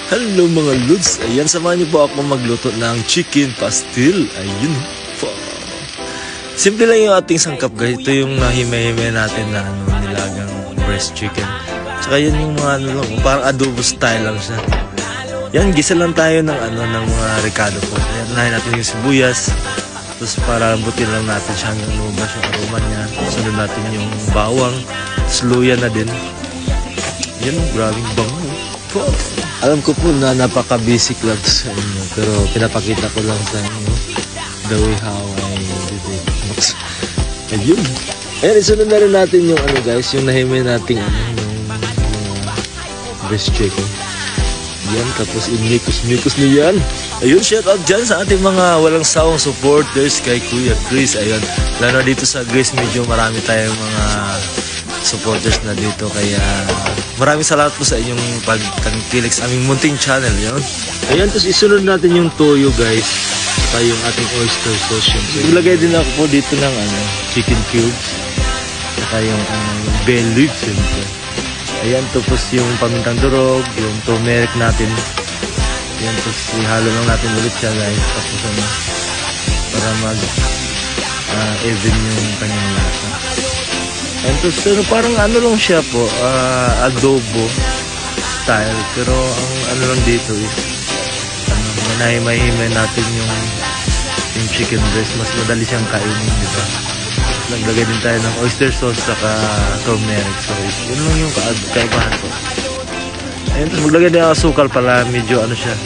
Hello mga Lods, ayan, samahan niyo po ako magluto ng chicken pastil. Ayun po. Simple lang yung ating sangkap guys. Ito yung nahimay-himay natin na nilagang breast chicken. Tsaka yan yung mga parang adobo style lang siya. Yan, gisa lang tayo ng ng mga ricado po. Ayan, unahin natin yung sibuyas. Tapos para butin lang natin siya hanggang lumabas yung aroma niya. Sunod natin yung bawang. Tapos luya na din. Yan, grabing bango po. Alam ko po na napaka-basic lang sa inyo, pero pinapakita ko lang sa inyo the way how I did it. Ayun. Ayan, isunod na rin natin yung guys, yung nahimay nating yung breast chicken. Yan, tapos in-mikos niyan. Ayun, shout out dyan sa ating mga walang sawang supporters kay Kuya Chris. Ayun, lalo dito sa Grace, medyo marami tayong mga supporters na dito, kaya maraming salamat po sa inyong pagtangkilik sa aming munting channel. Yun. Ayan, tapos isunod natin yung toyo guys, saka yung ating oyster sauce. Ilagay din ako po dito ng chicken cubes, saka yung bay leaf. Ayan, tapos yung pamintang durog, yung turmeric natin. Ayan, tapos ihalo lang natin ulit siya guys, tapos para mag even yung kanyang lasa. And so, parang lang siya po, adobo style, pero ang lang dito is manahimay-himay natin yung chicken breast, mas madali siyang kainin, di ba? Naglagay din tayo ng oyster sauce saka turmeric, so yun lang yung kaibahan ko. Ayun, tapos maglagay din ang asukal pala, medyo siya,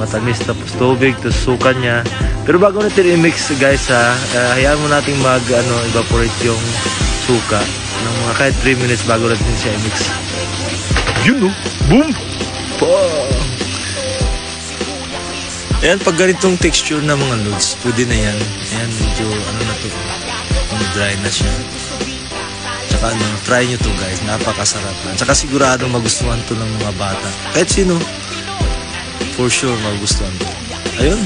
matamis, tapos tubig, tapos suka niya. Pero bago natin i-mix guys hayaan mo nating evaporate yung suka ng mga kahit 3 minutes bago natin siya i-mix. Yun boom! Ayan, pag ganitong texture na mga loads, pwede na yan. Ayan, medyo na to, dry na siya. Tsaka try nyo to guys, napakasarap na. Tsaka sigurado magustuhan to ng mga bata. Kahit sino, for sure magustuhan to. Ayun.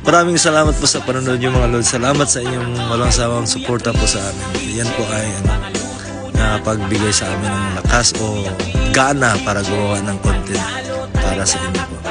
Maraming salamat po sa panonood nyo mga Lord. Salamat sa inyong walang sawang suporta po sa amin. Yan po ay nakapagbigay sa amin ng lakas o gana para gumawa ng content para sa inyo po.